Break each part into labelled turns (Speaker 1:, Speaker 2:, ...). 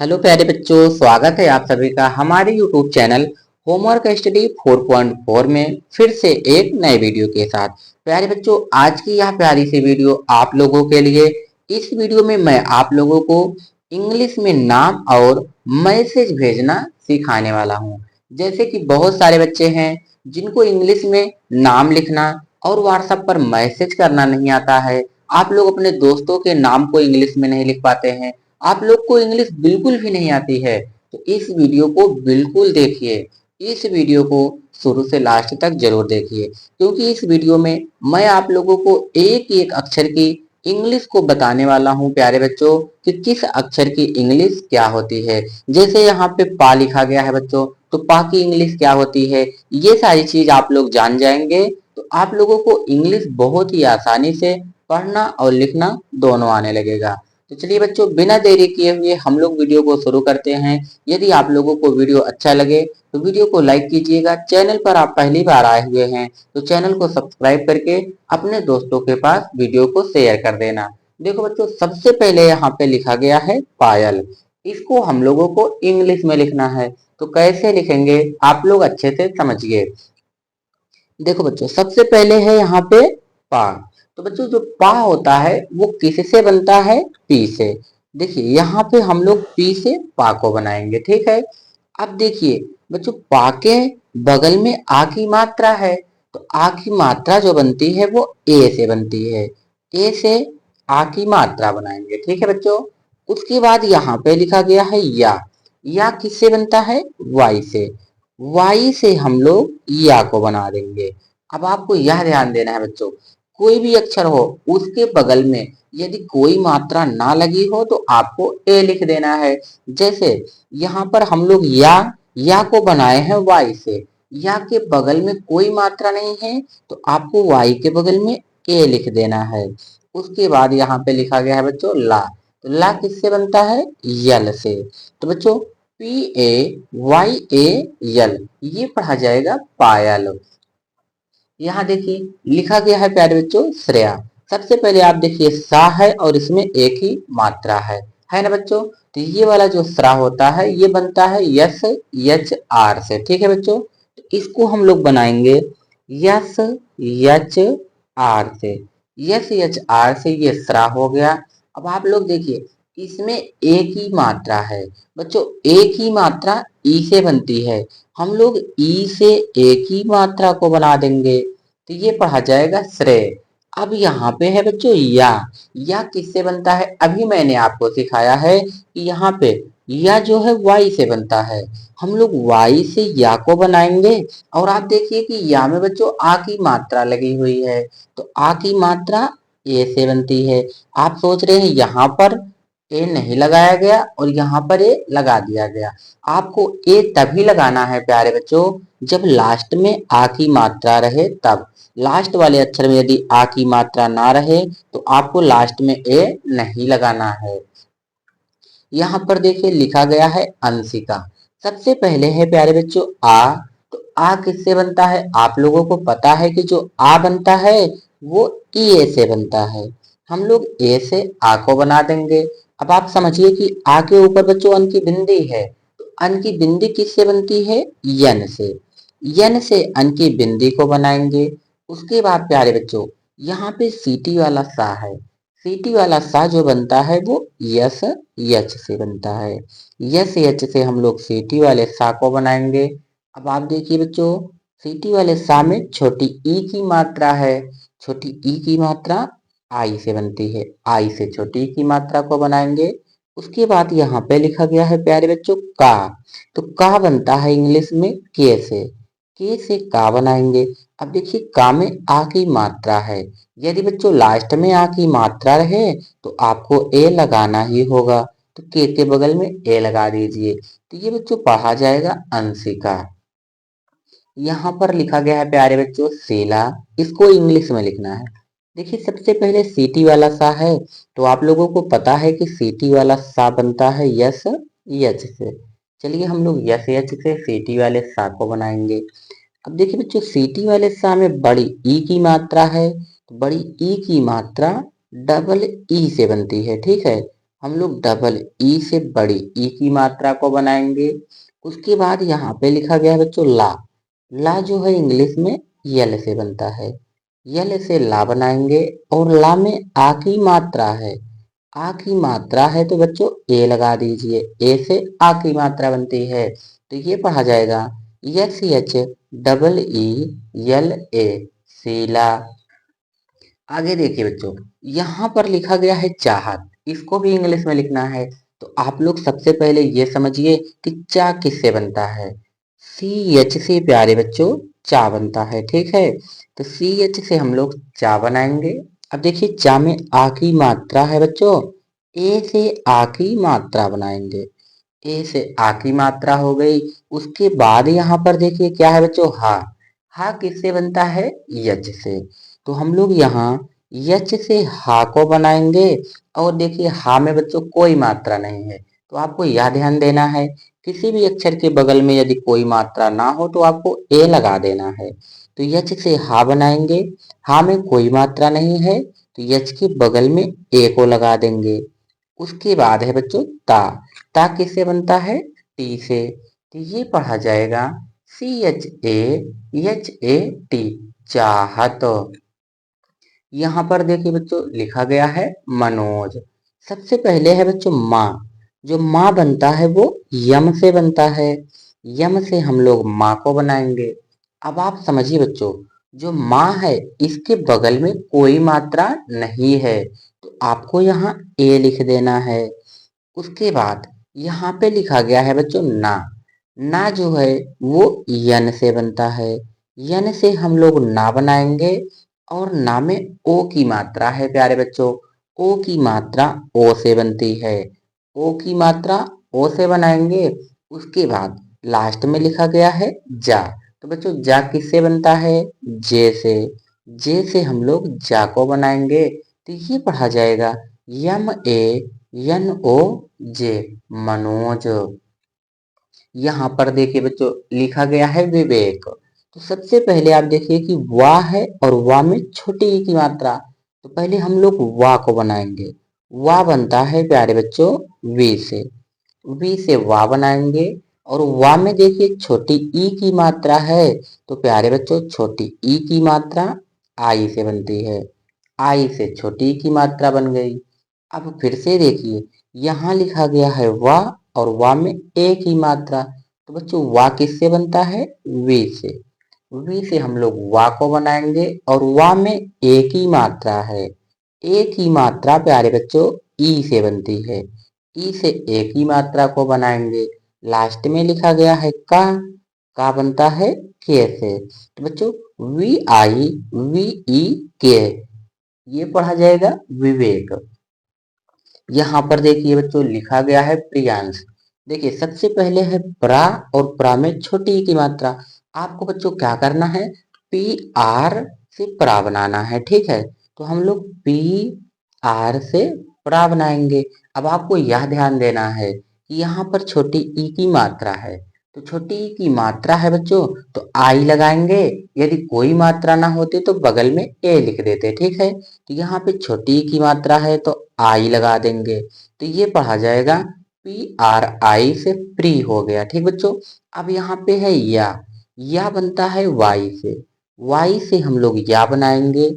Speaker 1: Hello प्यारे बच्चों, स्वागत है आप सभी का हमारे यूट्यूब चैनल होमवर्क स्टडी 4.4 में फिर से एक नए वीडियो के साथ। प्यारे बच्चों, आज की यह प्यारी सी वीडियो आप लोगों के लिए। इस वीडियो में मैं आप लोगों को इंग्लिश में नाम और मैसेज भेजना सिखाने वाला हूँ। जैसे कि बहुत सारे बच्चे हैं जिनको इंग्लिश में नाम लिखना और व्हाट्सएप पर मैसेज करना नहीं आता है। आप लोग अपने दोस्तों के नाम को इंग्लिश में नहीं लिख पाते हैं। आप लोग को इंग्लिश बिल्कुल भी नहीं आती है, तो इस वीडियो को बिल्कुल देखिए। इस वीडियो को शुरू से लास्ट तक जरूर देखिए, क्योंकि इस वीडियो में मैं आप लोगों को एक एक अक्षर की इंग्लिश को बताने वाला हूं प्यारे बच्चों, कि किस अक्षर की इंग्लिश क्या होती है। जैसे यहाँ पे पा लिखा गया है बच्चों, तो पा की इंग्लिश क्या होती है, ये सारी चीज आप लोग जान जाएंगे तो आप लोगों को इंग्लिश बहुत ही आसानी से पढ़ना और लिखना दोनों आने लगेगा। तो चलिए बच्चों, बिना देरी किए हुए हम लोग वीडियो को शुरू करते हैं। यदि आप लोगों को वीडियो अच्छा लगे तो वीडियो को लाइक कीजिएगा। चैनल पर आप पहली बार आए हुए हैं तो चैनल को सब्सक्राइब करके अपने दोस्तों के पास वीडियो को शेयर कर देना। देखो बच्चों, सबसे पहले यहाँ पे लिखा गया है पायल। इसको हम लोगों को इंग्लिश में लिखना है, तो कैसे लिखेंगे आप लोग अच्छे से समझिए। देखो बच्चों, सबसे पहले है यहाँ पे पा। तो बच्चों, जो पा होता है वो किससे बनता है, पी से। देखिए यहाँ पे हम लोग पी से पा को बनाएंगे, ठीक है। अब देखिए बच्चों, पा के बगल में आ की मात्रा है, तो आ की मात्रा जो बनती है वो ए से बनती है। ए से आ की मात्रा बनाएंगे, ठीक है बच्चों। उसके बाद यहाँ पे लिखा गया है या किससे बनता है, वाई से। वाई से हम लोग या को बना देंगे। अब आपको यह ध्यान देना है बच्चों, कोई भी अक्षर हो उसके बगल में यदि कोई मात्रा ना लगी हो तो आपको ए लिख देना है। जैसे यहाँ पर हम लोग या को बनाए हैं वाई से, या के बगल में कोई मात्रा नहीं है तो आपको वाई के बगल में ए लिख देना है। उसके बाद यहाँ पे लिखा गया है बच्चों ला। तो ला किससे बनता है, यल से। तो बच्चों, पी ए वाई ए यल, ये पढ़ा जाएगा पायल। यहाँ देखिए लिखा गया है प्यारे बच्चों श्रेया। सबसे पहले आप देखिए सा है और इसमें एक ही मात्रा है ना बच्चों। तो ये वाला जो श्रा होता है ये बनता है यस यच आर से, ठीक है बच्चों। तो इसको हम लोग बनाएंगे यस यच आर से। यस यच आर से ये श्रा हो गया। अब आप लोग देखिए इसमें एक ही मात्रा है बच्चों, एक ही मात्रा ई से बनती है। हम लोग ई से एक ही मात्रा को बना देंगे, तो ये पढ़ा जाएगा श्रेय। अब यहाँ पे है बच्चों या किससे बनता है, अभी मैंने आपको सिखाया है कि यहाँ पे या जो है वाई से बनता है। हम लोग वाई से या को बनाएंगे। और आप देखिए कि या में बच्चों आ की मात्रा लगी हुई है, तो आ की मात्रा ए से बनती है। आप सोच रहे हैं यहाँ पर ए नहीं लगाया गया और यहाँ पर ए लगा दिया गया। आपको ए तभी लगाना है प्यारे बच्चों जब लास्ट में आ की मात्रा रहे तब। लास्ट वाले अक्षर में यदि आ की मात्रा ना रहे तो आपको लास्ट में ए नहीं लगाना है। यहाँ पर देखिए लिखा गया है अंशिका। सबसे पहले है प्यारे बच्चों आ। तो आ किससे बनता है, आप लोगों को पता है कि जो आ बनता है वो ई ए से बनता है। हम लोग ए से आ को बना देंगे। अब आप समझिए कि आ के ऊपर बच्चों अन की बिंदी है, तो अन की बिंदी किससे बनती है, यन से। यन से अन की बिंदी को बनाएंगे। उसके बाद प्यारे बच्चों यहाँ पे सीटी वाला सा है। सीटी वाला सा जो बनता है वो यस यच से बनता है। यस यच से हम लोग सीटी वाले सा को बनाएंगे। अब आप देखिए बच्चों, सीटी वाले सा में छोटी ई की मात्रा है। छोटी ई की मात्रा आई से बनती है। आई से छोटी ई की मात्रा को बनाएंगे। उसके बाद यहाँ पे लिखा गया है प्यारे बच्चों का। तो का बनता है इंग्लिश में के से। के से का बनाएंगे। अब देखिए का में आ की मात्रा है। यदि बच्चों लास्ट में आ की मात्रा रहे तो आपको ए लगाना ही होगा, तो के बगल में ए लगा दीजिए। तो ये बच्चों पढ़ा जाएगा अंशिका। यहाँ पर लिखा गया है प्यारे बच्चों शीला। इसको इंग्लिश में लिखना है। देखिए सबसे पहले सीटी वाला सा है, तो आप लोगों को पता है कि सीटी वाला सा बनता है यस यच से। चलिए हम लोग यस यच से सीटी वाले सा को बनाएंगे। अब देखिए बच्चों, सीटी वाले सा में बड़ी ई की मात्रा है, तो बड़ी ई की मात्रा डबल ई से बनती है, ठीक है। हम लोग डबल ई से बड़ी ई की मात्रा को बनाएंगे। उसके बाद यहाँ पे लिखा गया है बच्चों ला। ला जो है इंग्लिश में यल से बनता है। यल से ला बनाएंगे और ला में आ की मात्रा है। आ की मात्रा है तो बच्चों ए लगा दीजिए। ए से आ की मात्रा बनती है तो ये पढ़ा जाएगा यस एच डबल ई यल ए सीला। आगे देखिए बच्चों, यहाँ पर लिखा गया है चाहत। इसको भी इंग्लिश में लिखना है तो आप लोग सबसे पहले ये समझिए कि चा किससे बनता है। सी एच से प्यारे बच्चों चा बनता है, ठीक है। तो सी एच से हम लोग चा बनाएंगे। अब देखिए चा में आ की मात्रा है बच्चों। ए से आ की मात्रा बनाएंगे। ए से आ की मात्रा हो गई। उसके बाद यहाँ पर देखिए क्या है बच्चों हा। हा किससे बनता है यच से। तो हम लोग यहाँ यच से हा को बनाएंगे। और देखिए हा में बच्चों कोई मात्रा नहीं है तो आपको यह ध्यान देना है किसी भी अक्षर के बगल में यदि कोई मात्रा ना हो तो आपको ए लगा देना है। तो यच से हा बनाएंगे। हा में कोई मात्रा नहीं है तो यच के बगल में ए को लगा देंगे। उसके बाद है बच्चों ता किससे बनता है टी से। तो ये पढ़ा जाएगा सी एच ए टी चाहत। यहाँ पर देखिए बच्चों लिखा गया है मनोज। सबसे पहले है बच्चों माँ। जो माँ बनता है वो यम से बनता है। यम से हम लोग माँ को बनाएंगे। अब आप समझिए बच्चों, जो माँ है इसके बगल में कोई मात्रा नहीं है तो आपको यहाँ ए लिख देना है। उसके बाद यहाँ पे लिखा गया है बच्चों ना। ना जो है वो यन से बनता है। यन से हम लोग ना बनाएंगे और ना में ओ की मात्रा है प्यारे बच्चों। ओ की मात्रा ओ से बनती है। ओ की मात्रा ओ से बनाएंगे। उसके बाद लास्ट में लिखा गया है जा। तो बच्चों जा किससे बनता है जे से। जे से हम लोग जा को बनाएंगे तो ये पढ़ा जाएगा यम ए एन ओ जे मनोज। यहाँ पर देखिए बच्चों लिखा गया है विवेक। तो सबसे पहले आप देखिए कि वाह है और वाह में छोटी ई की मात्रा। तो पहले हम लोग वाह को बनाएंगे। वाह बनता है प्यारे बच्चों वी से। वी से वाह बनाएंगे और वाह में देखिए छोटी ई की मात्रा है तो प्यारे बच्चों छोटी ई की मात्रा आई से बनती है। आई से छोटी ई की मात्रा बन गई। अब फिर से देखिए यहाँ लिखा गया है वाह और वाह में ए की मात्रा। तो बच्चों वाह किससे बनता है वी से। वी से हम लोग वाह को बनाएंगे और वाह में ए की मात्रा है। ए की मात्रा प्यारे बच्चों ई से बनती है। ई से ए की मात्रा को बनाएंगे। लास्ट में लिखा गया है का बनता है के से। तो बच्चों वी आई वी ई के ये पढ़ा जाएगा विवेक। यहाँ पर देखिए बच्चों लिखा गया है प्रियांश। देखिए सबसे पहले है प्रा और प्रा में छोटी ई की मात्रा। आपको बच्चों क्या करना है पी आर से प्रा बनाना है, ठीक है। तो हम लोग पी आर से प्रा बनाएंगे। अब आपको यह ध्यान देना है कि यहाँ पर छोटी ई की मात्रा है। तो छोटी ई की मात्रा है बच्चों तो आई लगाएंगे। यदि कोई मात्रा ना होती तो बगल में ए लिख देते, ठीक है। तो यहाँ पे छोटी ई की मात्रा है तो आई लगा देंगे। तो ये पढ़ा जाएगा पी आर आई से प्री हो गया, ठीक बच्चों। अब यहाँ पे है या बनता है वाई से। वाई से हम लोग या बनाएंगे।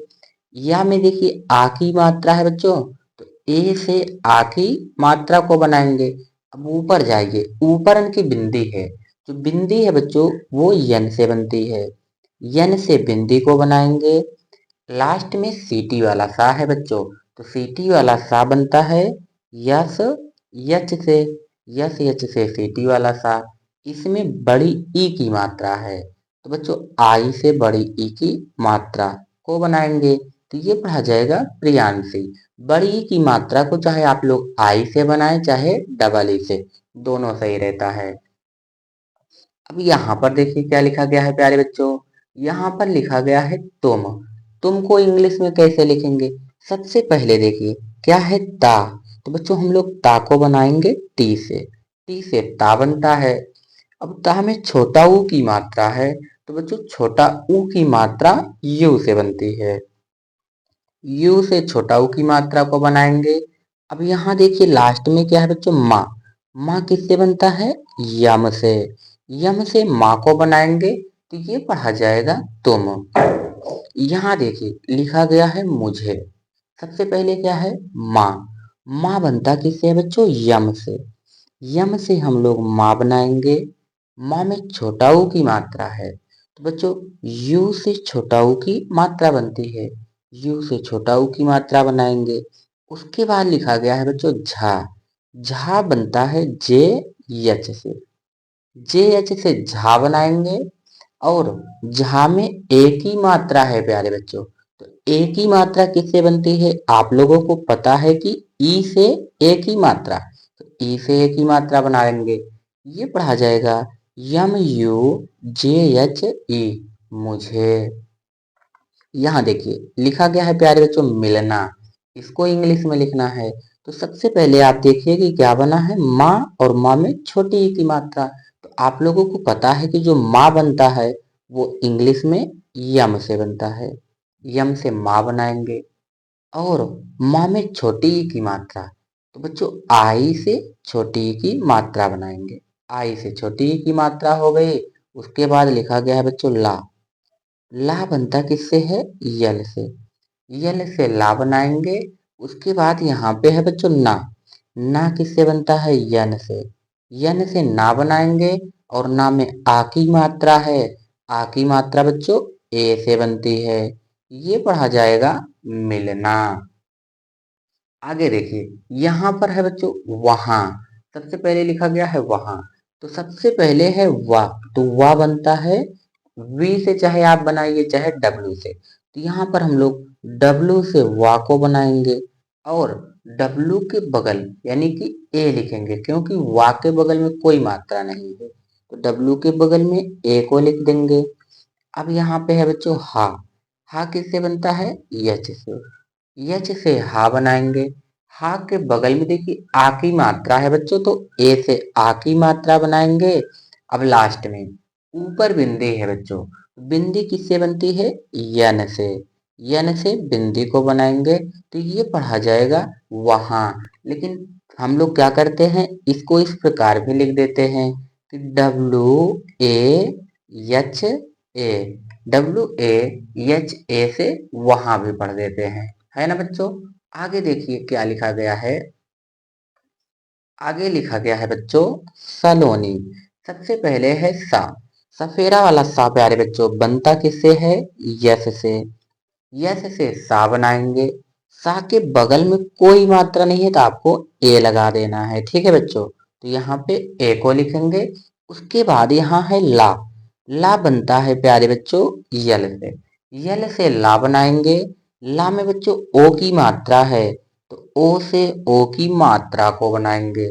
Speaker 1: या में देखिए आ की मात्रा है बच्चों तो ए से आ की मात्रा को बनाएंगे। अब ऊपर जाइए, ऊपर इनकी बिंदी है। जो बिंदी है बच्चों वो यन से बनती है। यन से बिंदी को बनाएंगे। लास्ट में सीटी वाला सा है बच्चों तो सीटी वाला सा बनता है यस यच से। यस यच से सीटी वाला सा। इसमें बड़ी ई की मात्रा है तो बच्चों आई से बड़ी ई की मात्रा को बनाएंगे तो ये पढ़ा जाएगा प्रियांशी। बड़ी ई की मात्रा को चाहे आप लोग आई से बनाएं चाहे डबल ई से, दोनों सही रहता है। अब यहाँ पर देखिए क्या लिखा गया है प्यारे बच्चों। यहाँ पर लिखा गया है तुम को इंग्लिश में कैसे लिखेंगे। सबसे पहले देखिए क्या है ता। तो बच्चों हम लोग ता को बनाएंगे टी से। टी से ता बनता है। अब ता में छोटा ऊ की मात्रा है तो बच्चों छोटा ऊ की मात्रा यू से बनती है। यू से छोटा ऊ की मात्रा को बनाएंगे। अब यहाँ देखिए लास्ट में क्या है बच्चों, माँ। माँ किससे बनता है, यम से। यम से माँ को बनाएंगे तो ये पढ़ा जाएगा तुम। यहाँ देखिए लिखा गया है मुझे। सबसे पहले क्या है, माँ। माँ बनता किससे है बच्चों, यम से। यम से हम लोग माँ बनाएंगे। माँ में छोटा ऊ की मात्रा है तो बच्चों यू से छोटा ऊ की मात्रा बनती है। यू से छोटा ऊ की मात्रा बनाएंगे। उसके बाद लिखा गया है बच्चों झा। झा बनता है जे एच से। जे एच से झा बनाएंगे। और झा में एक ही मात्रा है प्यारे बच्चों। तो एक ही मात्रा किससे बनती है, आप लोगों को पता है कि ई से एक ही मात्रा। तो ई से एक ही मात्रा बनाएंगे, ये पढ़ा जाएगा यम यू जे एच ई, मुझे। यहाँ देखिए लिखा गया है प्यारे बच्चों मिलना। इसको इंग्लिश में लिखना है। तो सबसे पहले आप देखिए कि क्या बना है, माँ और माँ में छोटी ई की मात्रा। तो आप लोगों को पता है कि जो माँ बनता है वो इंग्लिश में यम से बनता है। यम से माँ बनाएंगे। और माँ में छोटी ई की मात्रा, तो बच्चों आई से छोटी ई की मात्रा बनाएंगे। आई से छोटी ई की मात्रा हो गई। उसके बाद लिखा गया है बच्चों ला। ला बनता किससे है, यल से। यल से ला बनाएंगे। उसके बाद यहाँ पे है बच्चों ना। ना किससे बनता है, यन से। यन से ना बनाएंगे। और ना में आ की मात्रा है। आ की मात्रा बच्चों ए से बनती है। ये पढ़ा जाएगा मिलना। आगे देखिए यहाँ पर है बच्चों वहां। सबसे पहले लिखा गया है वहां। तो सबसे पहले है वाह। तो वाह बनता है वी से, चाहे आप बनाइए चाहे डब्ल्यू से। तो यहाँ पर हम लोग डब्ल्यू से वाह को बनाएंगे। और डब्ल्यू के बगल यानी कि ए लिखेंगे, क्योंकि वाह के बगल में कोई मात्रा नहीं है। तो डब्ल्यू के बगल में ए को लिख देंगे। अब यहाँ पे है बच्चों हा। हा किससे बनता है, यच से। यच से हा बनाएंगे। हा के बगल में देखिए आ की मात्रा है बच्चों, तो ए से आ की मात्रा बनाएंगे। अब लास्ट में ऊपर बिंदी है बच्चों। बिंदी किससे बनती है, यन से। यन से बिंदी को बनाएंगे। तो ये पढ़ा जाएगा वहां। लेकिन हम लोग क्या करते हैं, इसको इस प्रकार भी लिख देते हैं कि W A H A. W A H A से वहां भी पढ़ देते हैं, है ना बच्चों। आगे देखिए क्या लिखा गया है। आगे लिखा गया है बच्चों सलोनी। सबसे पहले है सा। सफेरा वाला सा प्यारे बच्चों बनता किससे है, यस से। यस से सा बनाएंगे। सा के बगल में कोई मात्रा नहीं है तो आपको ए लगा देना है, ठीक है बच्चों। तो यहाँ पे ए को लिखेंगे। उसके बाद यहाँ है ला। ला बनता है प्यारे बच्चों यल से। यल से ला बनाएंगे। ला में बच्चों ओ की मात्रा है। तो ओ से ओ की मात्रा को बनाएंगे।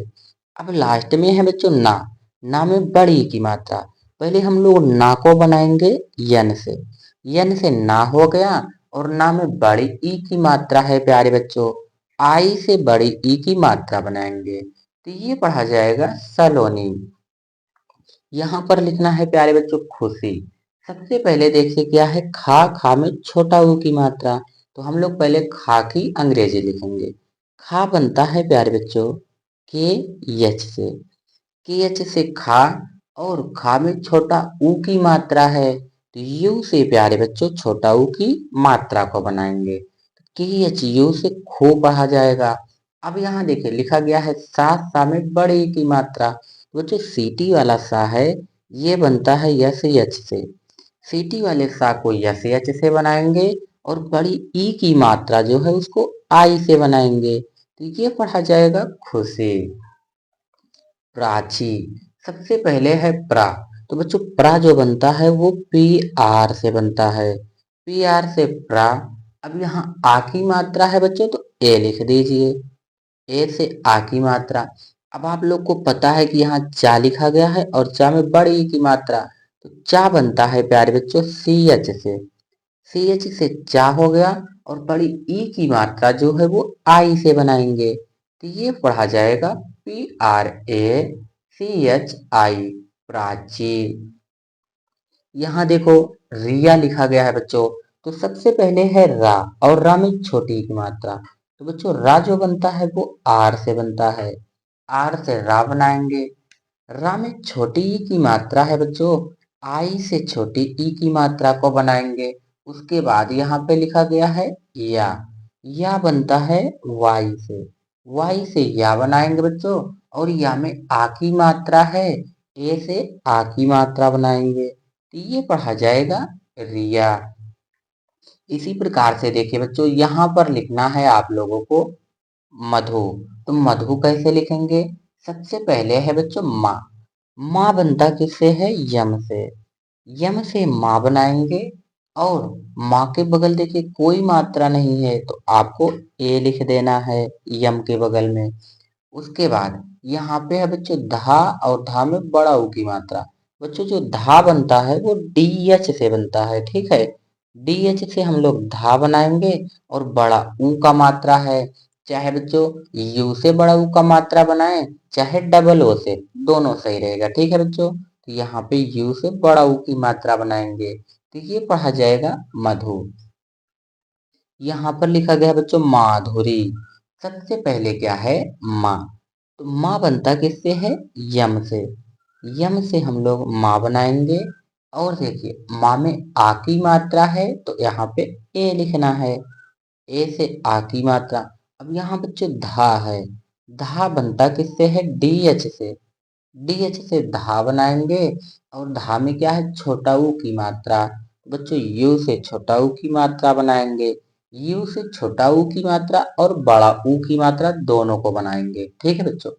Speaker 1: अब लास्ट में है बच्चों ना। ना में बड़ी की मात्रा। पहले हम लोग ना को बनाएंगे यन से। यन से ना हो गया। और ना में बड़ी ई की मात्रा है प्यारे बच्चों। आई से बड़ी ई की मात्रा बनाएंगे। तो ये पढ़ा जाएगा सलोनी। यहाँ पर लिखना है प्यारे बच्चों खुशी। सबसे पहले देखिए क्या है, खा। खा में छोटा ऊ की मात्रा। तो हम लोग पहले खा की अंग्रेजी लिखेंगे। खा बनता है प्यारे बच्चों के एच से। के एच से खा। और खा में छोटा ऊ की मात्रा है। तो यू से प्यारे बच्चों छोटा ऊ की मात्रा को बनाएंगे। के एच यू से खो पढ़ा जाएगा। अब यहाँ देखिए लिखा गया है सा। सा में बड़े ई की मात्रा। वो जो सीटी वाला सा है ये बनता है यस एच से। सीटी वाले सा को यस एच से बनाएंगे। और बड़ी ई की मात्रा जो है उसको आई से बनाएंगे। तो ये पढ़ा जाएगा खुशी। प्राची। सबसे पहले है प्रा। तो बच्चों प्रा जो बनता है वो पी आर से बनता है। पी आर से प्रा। अब यहाँ आ की मात्रा है बच्चों, तो ए लिख दीजिए। ए से आ की मात्रा। अब आप लोग को पता है कि यहाँ चा लिखा गया है और चा में बड़ी ई की मात्रा। तो चा बनता है प्यारे बच्चों सी एच से। सी एच से चा हो गया। और बड़ी ई की मात्रा जो है वो आई से बनाएंगे। तो ये पढ़ा जाएगा P R A C H I, Prachi. यहाँ देखो रिया लिखा गया है बच्चों। तो सबसे पहले है रा। और रा में छोटी की मात्रा। तो बच्चों रा जो बनता है वो आर से बनता है। आर से रा बनाएंगे। रा में छोटी ई की मात्रा है बच्चों, आई से छोटी ई की मात्रा को बनाएंगे। उसके बाद यहाँ पे लिखा गया है या। या बनता है वाई से। वाई से या बनाएंगे बच्चों। और या में आ की मात्रा है, ए से आ की मात्रा बनाएंगे, तो ये पढ़ा जाएगा रिया। इसी प्रकार से देखिए बच्चों, यहाँ पर लिखना है आप लोगों को मधु। तो मधु कैसे लिखेंगे? सबसे पहले है बच्चों माँ। माँ बनता किससे है? यम से। यम से माँ बनाएंगे। और माँ के बगल देखिए कोई मात्रा नहीं है, तो आपको ए लिख देना है यम के बगल में। उसके बाद यहाँ पे है बच्चों धा, और धा में बड़ा ऊ की मात्रा। बच्चों जो धा बनता है वो डी एच से बनता है, ठीक है। डी एच से हम लोग धा बनाएंगे। और बड़ा ऊ का मात्रा है, चाहे बच्चों यू से बड़ा ऊ का मात्रा बनाए, चाहे डबल ओ से, दोनों सही रहेगा, ठीक है बच्चों। तो यहाँ पे यू से बड़ा ऊ की मात्रा बनाएंगे, तो ये पढ़ा जाएगा मधु। यहाँ पर लिखा गया है बच्चों माधुरी। सबसे पहले क्या है? माँ। तो माँ बनता किससे है? यम से। यम से हम लोग माँ बनाएंगे। और देखिए माँ में आ की मात्रा है, तो यहाँ पे ए लिखना है। ए से आ की मात्रा। अब यहाँ बच्चों धा है। धा बनता किससे है? डी एच से। डी एच से धा बनाएंगे। और धा में क्या है? छोटा ऊ की मात्रा। बच्चों यू से छोटा ऊ की मात्रा बनाएंगे। यू से छोटा ऊ की मात्रा और बड़ा ऊ की मात्रा दोनों को बनाएंगे, ठीक है बच्चों।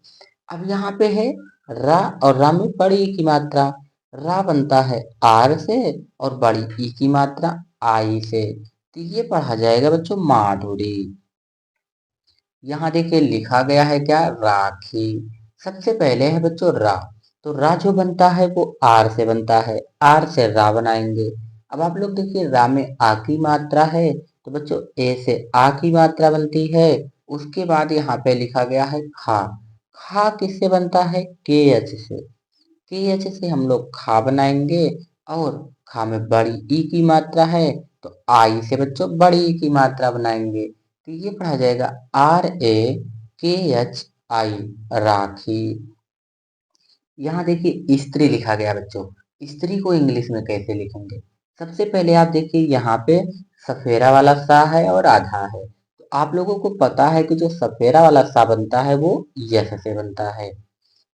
Speaker 1: अब यहाँ पे है रा, और रा में बड़ी ई की मात्रा। रा बनता है आर से, और बड़ी ई की मात्रा आई से, तो ये पढ़ा जाएगा बच्चों माधुरी। यहाँ देखिए लिखा गया है क्या? राखी। सबसे पहले है बच्चों रा। तो रा जो बनता है वो आर से बनता है। आर से रा बनाएंगे। अब आप लोग देखिए रा में आ की मात्रा है, तो बच्चों ए से आ की मात्रा बनती है। उसके बाद यहाँ पे लिखा गया है खा। खा किससे बनता है? के एच से। के एच से हम लोग खा बनाएंगे। और खा में बड़ी ई की मात्रा है, तो आई से बच्चों बड़ी ई की मात्रा बनाएंगे, तो ये पढ़ा जाएगा आर ए के एच आई, राखी। यहाँ देखिए स्त्री लिखा गया बच्चों। स्त्री को इंग्लिश में कैसे लिखेंगे? सबसे पहले आप देखिए यहाँ पे सफेरा वाला सा है और आधा है। तो आप लोगों को पता है कि जो सफेरा वाला सा बनता है वो यस से बनता है।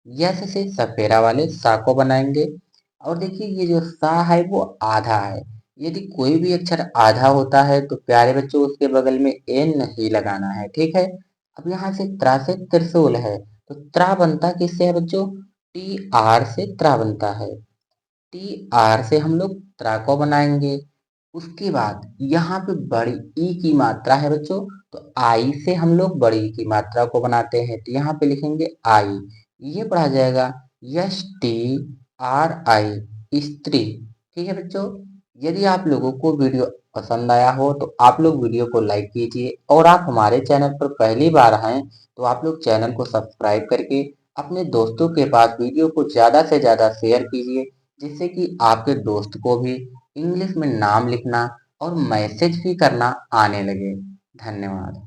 Speaker 1: यस से सफेरा वाले सा को बनाएंगे। और देखिए ये जो सा है वो आधा है। यदि कोई भी अक्षर आधा होता है तो प्यारे बच्चों उसके बगल में एन नहीं लगाना है, ठीक है। अब यहाँ से त्रिशूल है, तो त्रा बनता किससे है बच्चों? टी आर से त्रा बनता है। टी आर से हम लोग त्रा को बनाएंगे। उसके बाद यहाँ पे बड़ी ई की मात्रा है बच्चों, तो आई से हम लोग बड़ी ई की मात्रा को बनाते हैं, तो यहाँ पे लिखेंगे आई। ये पढ़ा जाएगा यस टी आर आई, स्त्री, ठीक है बच्चों। यदि आप लोगों को वीडियो पसंद आया हो तो आप लोग वीडियो को लाइक कीजिए, और आप हमारे चैनल पर पहली बार हैं तो आप लोग चैनल को सब्सक्राइब करके अपने दोस्तों के पास वीडियो को ज़्यादा से ज़्यादा शेयर कीजिए, जिससे कि आपके दोस्त को भी इंग्लिश में नाम लिखना और मैसेज भी करना आने लगे। धन्यवाद।